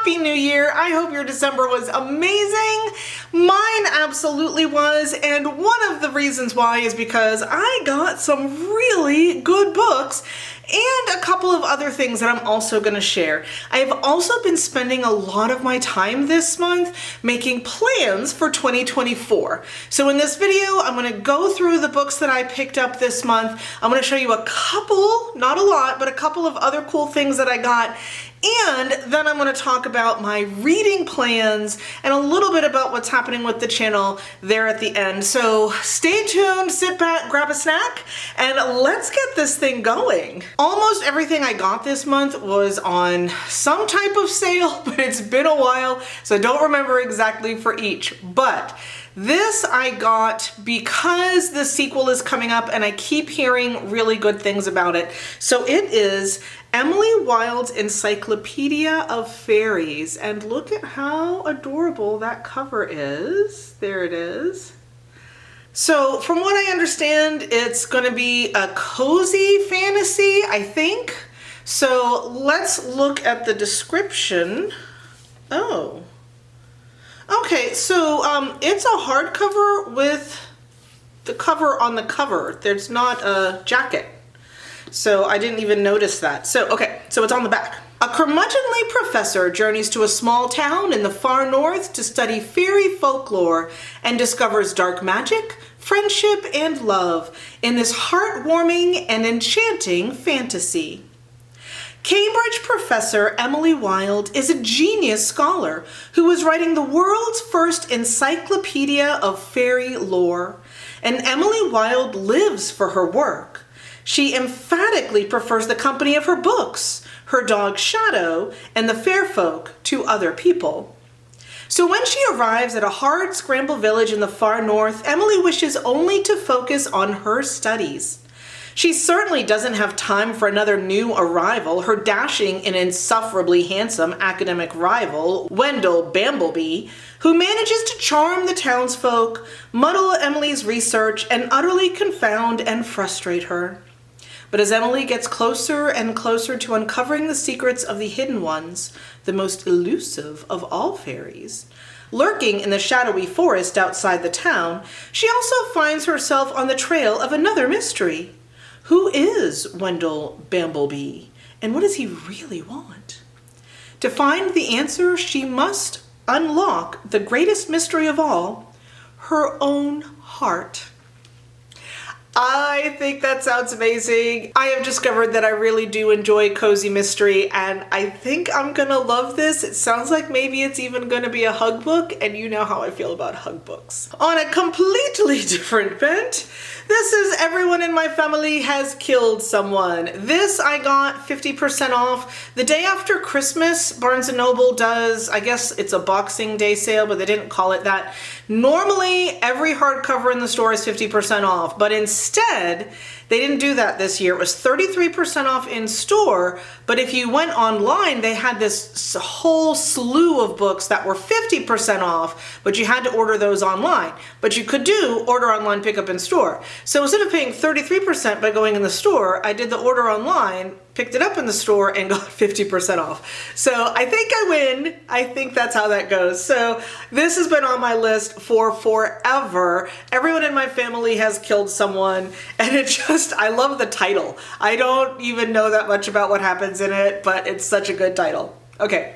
Happy New Year. I hope your December was amazing. Mine absolutely was, and one of the reasons why is because I got some really good books and a couple of other things that I'm also going to share. I have also been spending a lot of my time this month making plans for 2024. So in this video, I'm going to go through the books that I picked up this month. I'm going to show you a couple, not a lot, but a couple of other cool things that I got. And then I'm going to talk about my reading plans and a little bit about what's happening with the channel there at the end. So stay tuned, sit back, grab a snack, and let's get this thing going. Almost everything I got this month was on some type of sale, but it's been a while, so I don't remember exactly for each. But this I got because the sequel is coming up and I keep hearing really good things about it. So it is Emily Wilde's Encyclopedia of Faeries, and look at how adorable that cover is. There it is. So from what I understand, it's going to be a cozy fantasy, I think. So let's look at the description. Oh. Okay, so it's a hardcover with the cover on the cover. There's not a jacket. So I didn't even notice that. So, okay, so it's on the back. A curmudgeonly professor journeys to a small town in the far north to study fairy folklore and discovers dark magic, friendship, and love in this heartwarming and enchanting fantasy. Cambridge professor Emily Wilde is a genius scholar who is writing the world's first encyclopedia of fairy lore, and Emily Wilde lives for her work. She emphatically prefers the company of her books, her dog Shadow, and the fair folk to other people. So when she arrives at a hard-scramble village in the far north, Emily wishes only to focus on her studies. She certainly doesn't have time for another new arrival, her dashing and insufferably handsome academic rival, Wendell Bamblebee, who manages to charm the townsfolk, muddle Emily's research, and utterly confound and frustrate her. But as Emily gets closer and closer to uncovering the secrets of the hidden ones, the most elusive of all fairies, lurking in the shadowy forest outside the town, she also finds herself on the trail of another mystery. Who is Wendell Bamblebee, and what does he really want? To find the answer, she must unlock the greatest mystery of all, her own heart. I think that sounds amazing. I have discovered that I really do enjoy cozy mystery, and I think I'm gonna love this. It sounds like maybe it's even gonna be a hug book, and you know how I feel about hug books. On a completely different bent, this is Everyone in My Family Has Killed Someone. This I got 50% off. The day after Christmas, Barnes & Noble does, I guess it's a Boxing Day sale, but they didn't call it that. Normally, every hardcover in the store is 50% off, but instead, they didn't do that this year. It was 33% off in store, but if you went online, they had this whole slew of books that were 50% off, but you had to order those online. But you could do order online, pick up in store. So instead of paying 33% by going in the store, I did the order online, picked it up in the store, and got 50% off. So I think I win. I think that's how that goes. So this has been on my list for forever. Everyone in My Family Has Killed Someone, and it just, I love the title. I don't even know that much about what happens in it, but it's such a good title. Okay.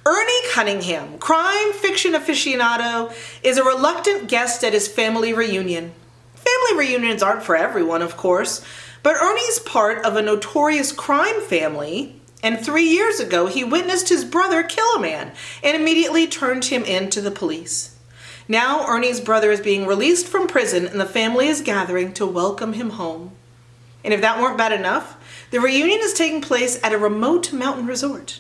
Ernie Cunningham, crime fiction aficionado, is a reluctant guest at his family reunion. Family reunions aren't for everyone, of course, but Ernie's part of a notorious crime family, and 3 years ago he witnessed his brother kill a man and immediately turned him in to the police. Now Ernie's brother is being released from prison and the family is gathering to welcome him home. And if that weren't bad enough, the reunion is taking place at a remote mountain resort.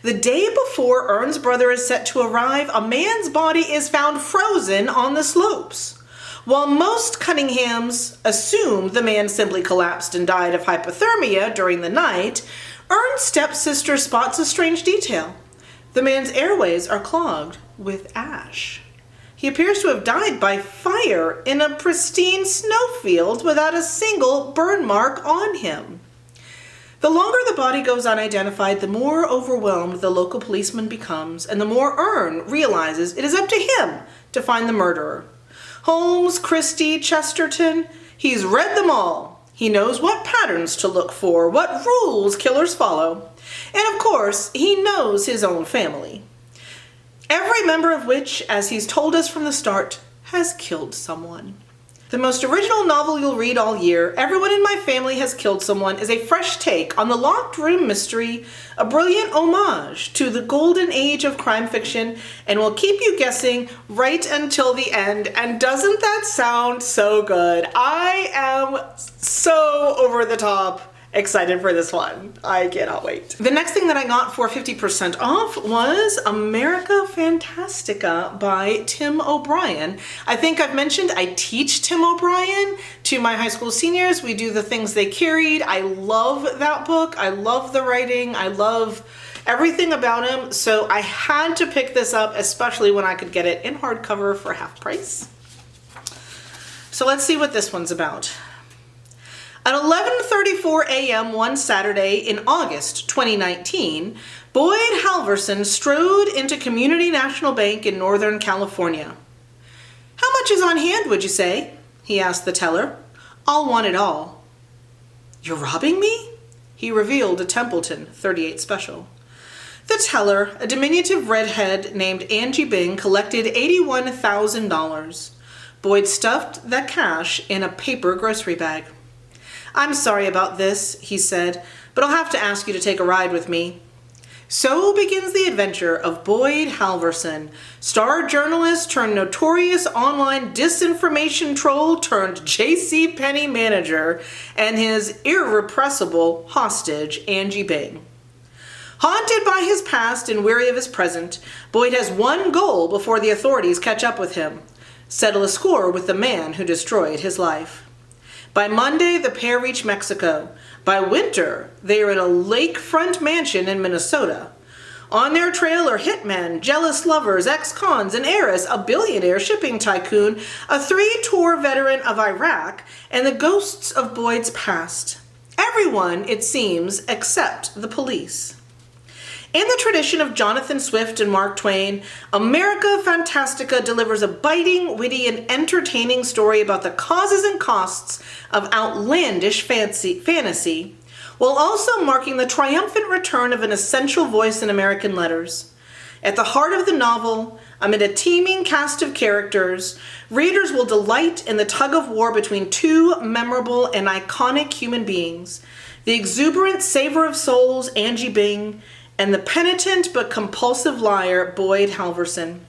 The day before Ern's brother is set to arrive, a man's body is found frozen on the slopes. While most Cunninghams assume the man simply collapsed and died of hypothermia during the night, Ern's stepsister spots a strange detail. The man's airways are clogged with ash. He appears to have died by fire in a pristine snowfield without a single burn mark on him. The longer the body goes unidentified, the more overwhelmed the local policeman becomes, and the more Ern realizes it is up to him to find the murderer. Holmes, Christie, Chesterton, he's read them all. He knows what patterns to look for, what rules killers follow, and of course, he knows his own family. Every member of which, as he's told us from the start, has killed someone. The most original novel you'll read all year, Everyone in My Family Has Killed Someone, is a fresh take on the locked room mystery, a brilliant homage to the golden age of crime fiction, and will keep you guessing right until the end. And doesn't that sound so good? I am so over the top excited for this one. I cannot wait. The next thing that I got for 50% off was America Fantastica by Tim O'Brien. I think I've mentioned I teach Tim O'Brien to my high school seniors. We do the things they carried. I love that book. I love the writing. I love everything about him. So I had to pick this up, especially when I could get it in hardcover for half price. So let's see what this one's about. At 11:34 a.m. one Saturday in August 2019, Boyd Halverson strode into Community National Bank in Northern California. "How much is on hand, would you say?" he asked the teller. "I'll want it all." "You're robbing me?" He revealed a Templeton 38 Special. The teller, a diminutive redhead named Angie Bing, collected $81,000. Boyd stuffed the cash in a paper grocery bag. "I'm sorry about this," he said, "but I'll have to ask you to take a ride with me." So begins the adventure of Boyd Halverson, star journalist turned notorious online disinformation troll turned JCPenney manager, and his irrepressible hostage, Angie Bing. Haunted by his past and weary of his present, Boyd has one goal before the authorities catch up with him: settle a score with the man who destroyed his life. By Monday, the pair reach Mexico. By winter, they are in a lakefront mansion in Minnesota. On their trail are hitmen, jealous lovers, ex-cons, an heiress, a billionaire shipping tycoon, a 3-tour veteran of Iraq, and the ghosts of Boyd's past. Everyone, it seems, except the police. In the tradition of Jonathan Swift and Mark Twain, America Fantastica delivers a biting, witty, and entertaining story about the causes and costs of outlandish fantasy, while also marking the triumphant return of an essential voice in American letters. At the heart of the novel, amid a teeming cast of characters, readers will delight in the tug-of-war between two memorable and iconic human beings, the exuberant savor of souls, Angie Bing, and the penitent but compulsive liar, Boyd Halverson.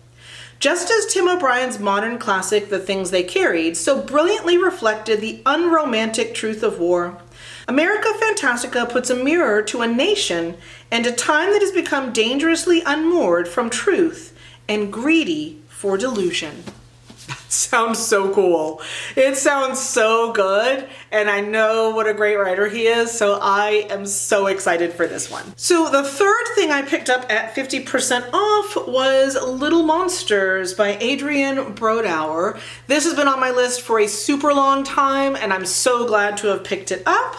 Just as Tim O'Brien's modern classic, The Things They Carried, so brilliantly reflected the unromantic truth of war, America Fantastica puts a mirror to a nation and a time that has become dangerously unmoored from truth and greedy for delusion. That sounds so cool. It sounds so good, and I know what a great writer he is, so I am so excited for this one. So the third thing I picked up at 50% off was Little Monsters by Adrienne Brodeur. This has been on my list for a super long time, and I'm so glad to have picked it up.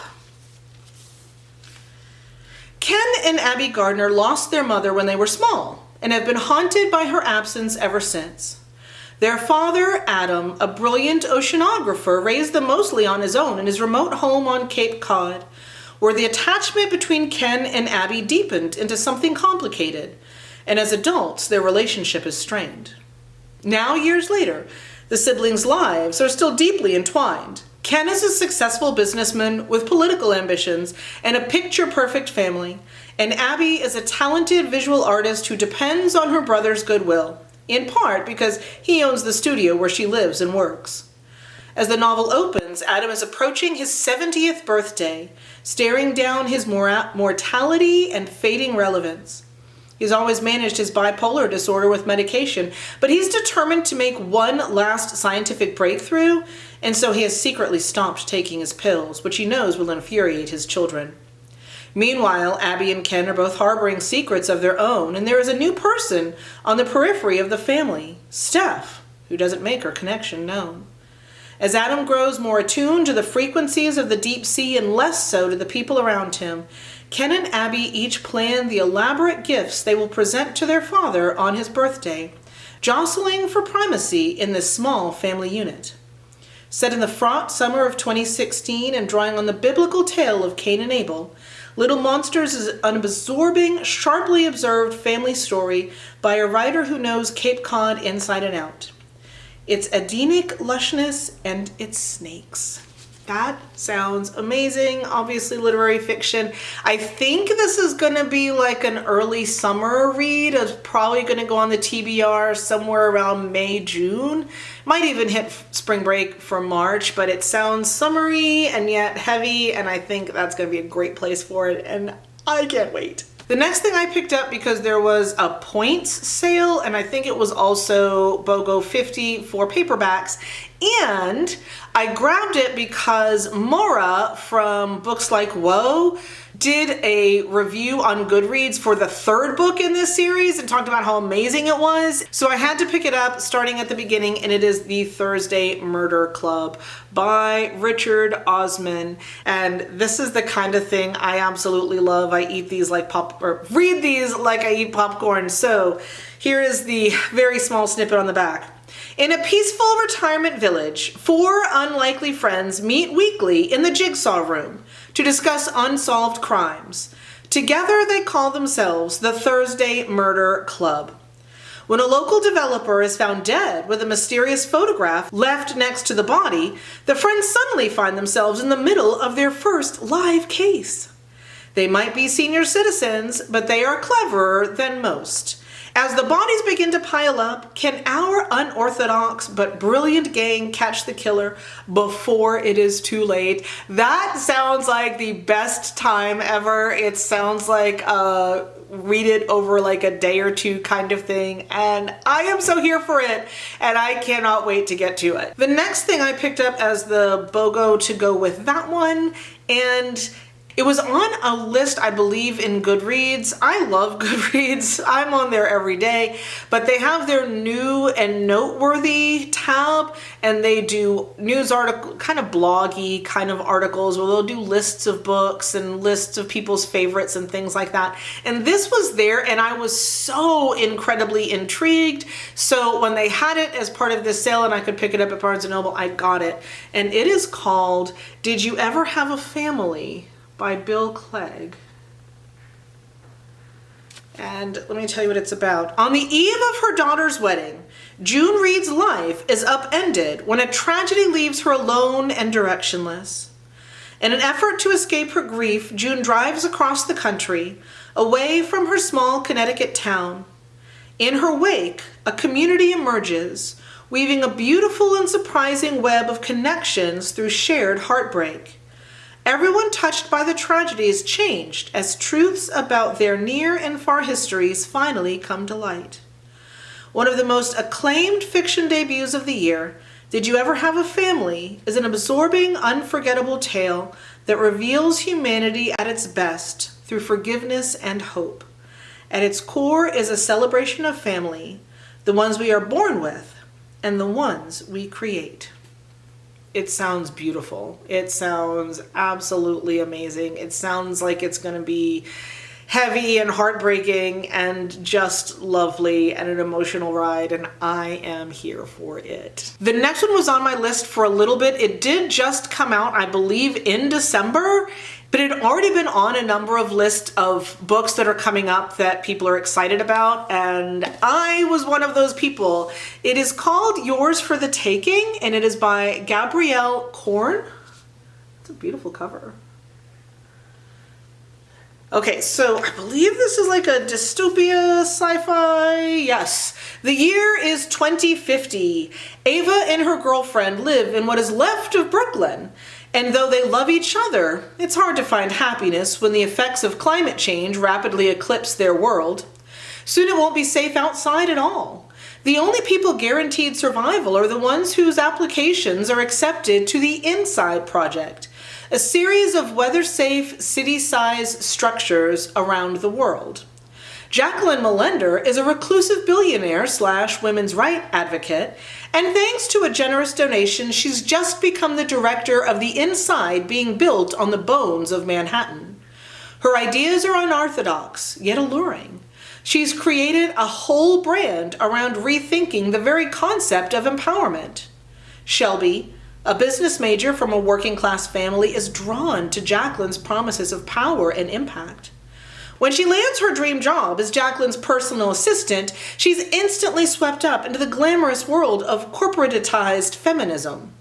Ken and Abby Gardner lost their mother when they were small, and have been haunted by her absence ever since. Their father, Adam, a brilliant oceanographer, raised them mostly on his own in his remote home on Cape Cod, where the attachment between Ken and Abby deepened into something complicated, and as adults, their relationship is strained. Now, years later, the siblings' lives are still deeply entwined. Ken is a successful businessman with political ambitions and a picture-perfect family, and Abby is a talented visual artist who depends on her brother's goodwill, in part because he owns the studio where she lives and works. As the novel opens, Adam is approaching his 70th birthday, staring down his mortality and fading relevance. He's always managed his bipolar disorder with medication, but he's determined to make one last scientific breakthrough, and so he has secretly stopped taking his pills, which he knows will infuriate his children. Meanwhile, Abby and Ken are both harboring secrets of their own, and there is a new person on the periphery of the family, Steph, who doesn't make her connection known. As Adam grows more attuned to the frequencies of the deep sea and less so to the people around him, Ken and Abby each plan the elaborate gifts they will present to their father on his birthday, jostling for primacy in this small family unit. Set in the fraught summer of 2016 and drawing on the biblical tale of Cain and Abel, Little Monsters is an absorbing, sharply observed family story by a writer who knows Cape Cod inside and out. It's Edenic lushness and it's snakes. That sounds amazing. Obviously literary fiction. I think this is going to be like an early summer read. It's probably going to go on the TBR somewhere around May, June. Might even hit spring break for March, but it sounds summery and yet heavy, and I think that's going to be a great place for it, and I can't wait. The next thing I picked up because there was a points sale, and I think it was also BOGO 50 for paperbacks, and I grabbed it because Maura from Books Like Woe did a review on Goodreads for the third book in this series and talked about how amazing it was. So I had to pick it up starting at the beginning, and it is The Thursday Murder Club by Richard Osman. And this is the kind of thing I absolutely love. I eat these like read these like I eat popcorn. So here is the very small snippet on the back. In a peaceful retirement village, 4 unlikely friends meet weekly in the jigsaw room to discuss unsolved crimes. Together they call themselves the Thursday Murder Club. When a local developer is found dead with a mysterious photograph left next to the body, the friends suddenly find themselves in the middle of their first live case. They might be senior citizens, but they are cleverer than most. As the bodies begin to pile up, can our unorthodox but brilliant gang catch the killer before it is too late? That sounds like the best time ever. It sounds like read it over like a day or two kind of thing, and I am so here for it, and I cannot wait to get to it. The next thing I picked up as the BOGO to go with that one, and it was on a list, I believe, in Goodreads. I love Goodreads. I'm on there every day, but they have their new and noteworthy tab, and they do news article, kind of bloggy kind of articles where they'll do lists of books and lists of people's favorites and things like that. And this was there, and I was so incredibly intrigued. So when they had it as part of this sale and I could pick it up at Barnes & Noble, I got it. And it is called Did You Ever Have a Family? By Bill Clegg. And let me tell you what it's about. On the eve of her daughter's wedding, June Reed's life is upended when a tragedy leaves her alone and directionless. In an effort to escape her grief, June drives across the country, away from her small Connecticut town. In her wake, a community emerges, weaving a beautiful and surprising web of connections through shared heartbreak. Everyone touched by the tragedy is changed as truths about their near and far histories finally come to light. One of the most acclaimed fiction debuts of the year, Did You Ever Have a Family? Is an absorbing, unforgettable tale that reveals humanity at its best through forgiveness and hope. At its core is a celebration of family, the ones we are born with and the ones we create. It sounds beautiful. It sounds absolutely amazing. It sounds like it's going to be heavy and heartbreaking and just lovely and an emotional ride, and I am here for it. The next one was on my list for a little bit. It did just come out, I believe, in December, but it had already been on a number of lists of books that are coming up that people are excited about, and I was one of those people. It is called Yours for the Taking, and it is by Gabrielle Korn. It's a beautiful cover. Okay, so I believe this is like a dystopia sci-fi. Yes. The year is 2050. Ava and her girlfriend live in what is left of Brooklyn. And though they love each other, it's hard to find happiness when the effects of climate change rapidly eclipse their world. Soon it won't be safe outside at all. The only people guaranteed survival are the ones whose applications are accepted to the Inside Project, a series of weather-safe, city-sized structures around the world. Jacqueline Melender is a reclusive billionaire / women's rights advocate, and thanks to a generous donation, she's just become the director of the Inside being built on the bones of Manhattan. Her ideas are unorthodox, yet alluring. She's created a whole brand around rethinking the very concept of empowerment. Shelby, a business major from a working-class family, is drawn to Jacqueline's promises of power and impact. When she lands her dream job as Jacqueline's personal assistant, she's instantly swept up into the glamorous world of corporatized feminism.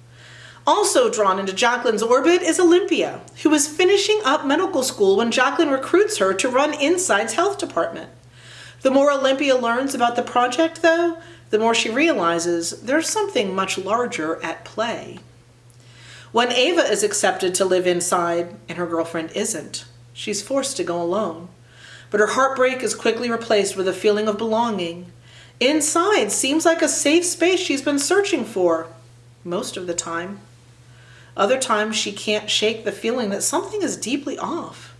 Also drawn into Jacqueline's orbit is Olympia, who is finishing up medical school when Jacqueline recruits her to run Inside's health department. The more Olympia learns about the project, though, the more she realizes there's something much larger at play. When Ava is accepted to live inside and her girlfriend isn't, she's forced to go alone. But her heartbreak is quickly replaced with a feeling of belonging. Inside seems like a safe space she's been searching for, most of the time. Other times she can't shake the feeling that something is deeply off.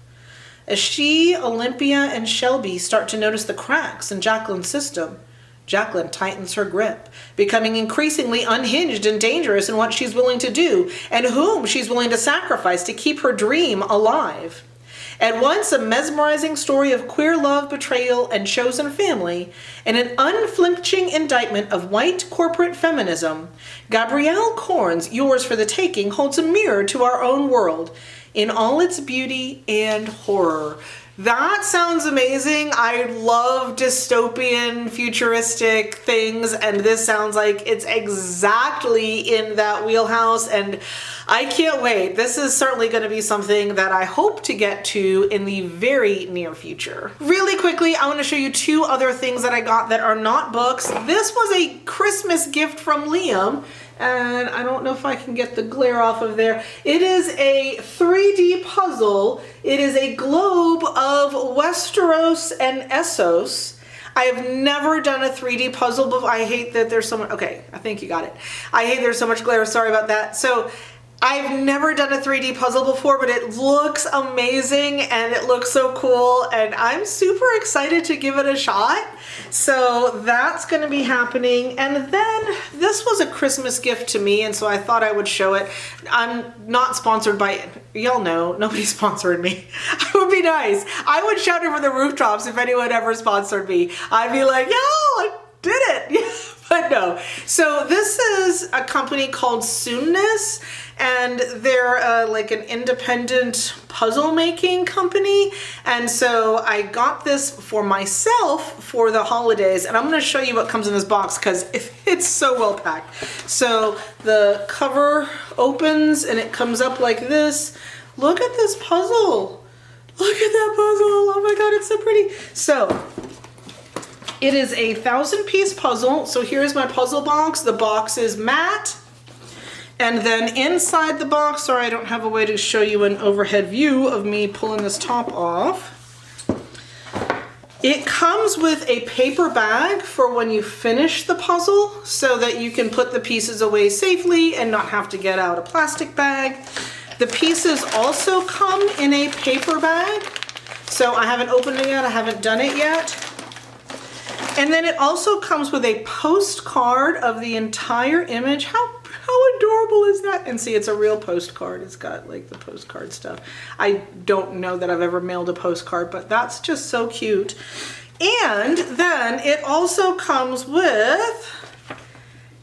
As she, Olympia, and Shelby start to notice the cracks in Jacqueline's system, Jacqueline tightens her grip, becoming increasingly unhinged and dangerous in what she's willing to do and whom she's willing to sacrifice to keep her dream alive. At once a mesmerizing story of queer love, betrayal, and chosen family, and an unflinching indictment of white corporate feminism, Gabrielle Korn's Yours for the Taking holds a mirror to our own world in all its beauty and horror. That sounds amazing. I love dystopian, futuristic things, and this sounds like it's exactly in that wheelhouse, and I can't wait. This is certainly going to be something that I hope to get to in the very near future. Really quickly, I want to show you two other things that I got that are not books. This was a Christmas gift from Liam, and I don't know if I can get the glare off of there. It is a 3D puzzle. It is a globe of Westeros and Essos. I have never done a 3D puzzle before. I hate that there's so much. Okay, I think you got it. I hate there's so much glare. Sorry about that. So I've never done a 3D puzzle before, but it looks amazing and it looks so cool, and I'm super excited to give it a shot. So that's going to be happening. And then this was a Christmas gift to me, and so I thought I would show it. I'm not sponsored by it. Y'all know, nobody's sponsoring me. I would be nice. I would shout it from the rooftops if anyone ever sponsored me. I'd be like, yo, I did it. But no. So this is a company called Soonness, and they're like an independent puzzle making company. And so I got this for myself for the holidays, and I'm going to show you what comes in this box because it's so well packed. So the cover opens and it comes up like this. Look at this puzzle. Look at that puzzle. Oh my God, it's so pretty. So it is a 1,000-piece puzzle. So here's my puzzle box. The box is matte. And then inside the box, sorry, I don't have a way to show you an overhead view of me pulling this top off. It comes with a paper bag for when you finish the puzzle so that you can put the pieces away safely and not have to get out a plastic bag. The pieces also come in a paper bag. So I haven't opened it yet, I haven't done it yet. And then it also comes with a postcard of the entire image. How adorable is that? And see, it's a real postcard. It's got like the postcard stuff. I don't know that I've ever mailed a postcard, but that's just so cute. And then it also comes with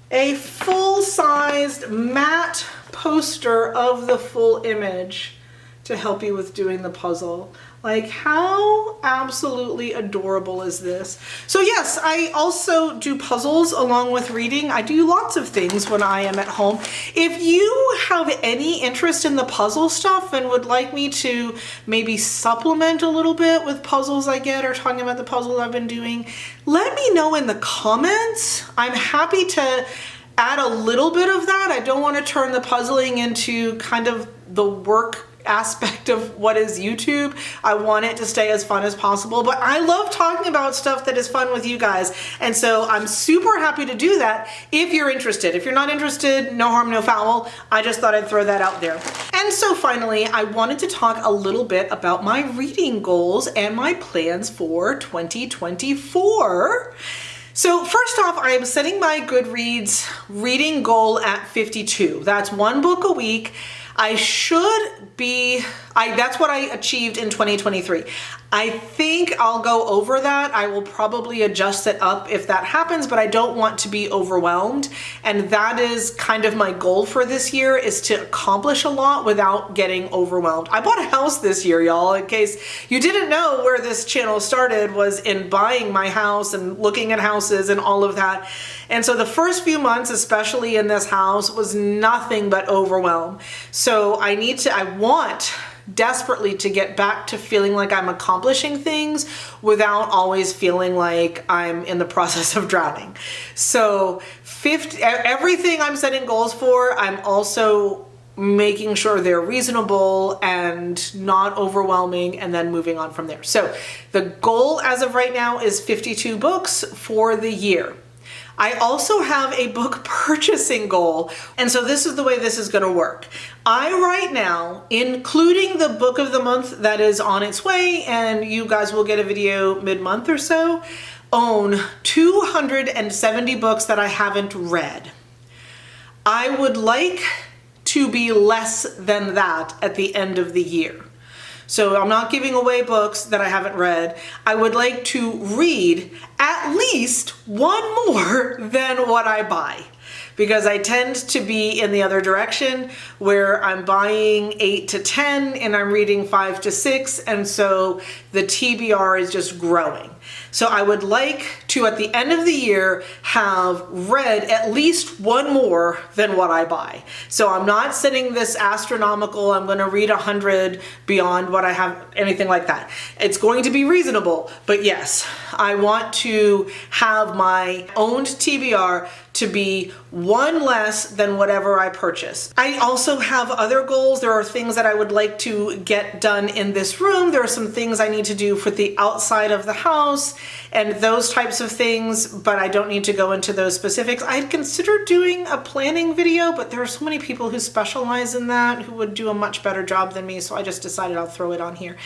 a full-sized matte poster of the full image to help you with doing the puzzle. Like, how absolutely adorable is this? So yes, I also do puzzles along with reading. I do lots of things when I am at home. If you have any interest in the puzzle stuff and would like me to maybe supplement a little bit with puzzles I get or talking about the puzzle I've been doing, let me know in the comments. I'm happy to add a little bit of that. I don't want to turn the puzzling into kind of the work aspect of what is YouTube. I want it to stay as fun as possible, but I love talking about stuff that is fun with you guys, and so I'm super happy to do that if you're interested. If you're not interested, no harm, no foul. I just thought I'd throw that out there. And so finally, I wanted to talk a little bit about my reading goals and my plans for 2024. So first off, I am setting my Goodreads reading goal at 52. That's one book a week. I should be That's what I achieved in 2023. I think I'll go over that. I will probably adjust it up if that happens, but I don't want to be overwhelmed. And that is kind of my goal for this year, is to accomplish a lot without getting overwhelmed. I bought a house this year, y'all. In case you didn't know where this channel started, was in buying my house and looking at houses and all of that. And so the first few months, especially in this house, was nothing but overwhelm. So I want desperately to get back to feeling like I'm accomplishing things without always feeling like I'm in the process of drowning. So everything I'm setting goals for, I'm also making sure they're reasonable and not overwhelming, and then moving on from there. So the goal as of right now is 52 books for the year. I also have a book purchasing goal, and so this is the way this is going to work. I right now, including the book of the month that is on its way, and you guys will get a video mid-month or so, own 270 books that I haven't read. I would like to be less than that at the end of the year. So I'm not giving away books that I haven't read. I would like to read at least one more than what I buy, because I tend to be in the other direction, where I'm buying 8 to 10 and I'm reading 5 to 6, and so the TBR is just growing. So I would like to, at the end of the year, have read at least one more than what I buy. So I'm not setting this astronomical, I'm going to read 100 beyond what I have, anything like that. It's going to be reasonable, but yes, I want to have my owned TBR to be one less than whatever I purchase. I also have other goals. There are things that I would like to get done in this room. There are some things I need to do for the outside of the house and those types of things, but I don't need to go into those specifics. I had considered doing a planning video, but there are so many people who specialize in that who would do a much better job than me, so I just decided I'll throw it on here.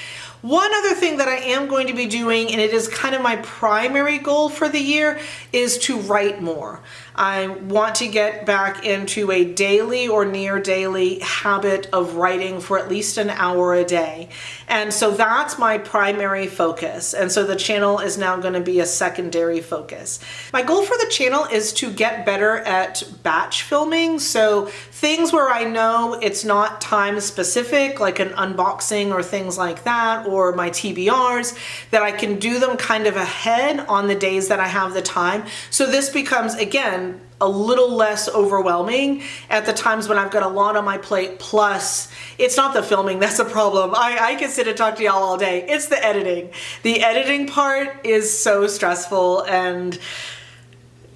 One other thing that I am going to be doing, and it is kind of my primary goal for the year, is to write more. I want to get back into a daily or near daily habit of writing for at least an hour a day. And so that's my primary focus. And so the channel is now going to be a secondary focus. My goal for the channel is to get better at batch filming. So things where I know it's not time specific, like an unboxing or things like that, or my TBRs, that I can do them kind of ahead on the days that I have the time. So this becomes, again, a little less overwhelming at the times when I've got a lot on my plate. Plus, it's not the filming that's a problem. I can sit and talk to y'all all day. It's the editing. The editing part is so stressful and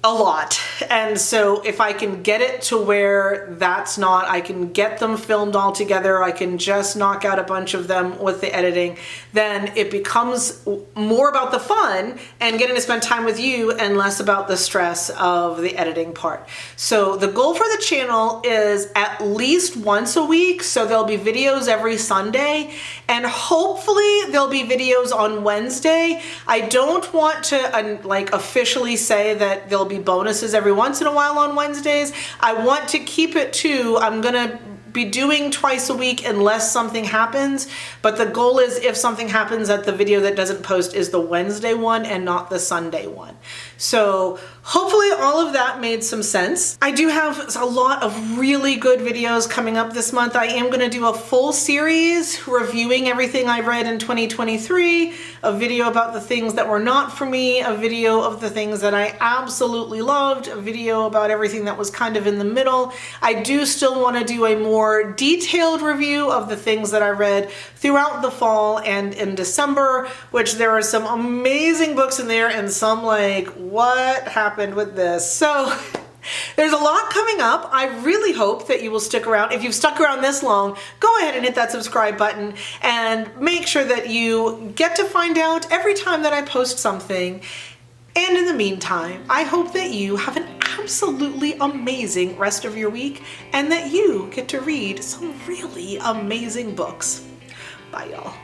a lot. And so if I can get it to where that's not, I can get them filmed all together, I can just knock out a bunch of them with the editing, then it becomes more about the fun and getting to spend time with you and less about the stress of the editing part. So the goal for the channel is at least once a week. So there'll be videos every Sunday, and hopefully there'll be videos on Wednesday. I don't want to like officially say that there'll be bonuses every once in a while on Wednesdays. I want to keep it to, I'm gonna be doing twice a week unless something happens, but the goal is if something happens that the video that doesn't post is the Wednesday one and not the Sunday one. So hopefully all of that made some sense. I do have a lot of really good videos coming up this month. I am going to do a full series reviewing everything I read in 2023, a video about the things that were not for me, a video of the things that I absolutely loved, a video about everything that was kind of in the middle. I do still want to do a more detailed review of the things that I read throughout the fall and in December, which there are some amazing books in there and some like, what happened with this? So there's a lot coming up. I really hope that you will stick around. If you've stuck around this long, go ahead and hit that subscribe button and make sure that you get to find out every time that I post something. And in the meantime, I hope that you have an absolutely amazing rest of your week and that you get to read some really amazing books. Bye, y'all.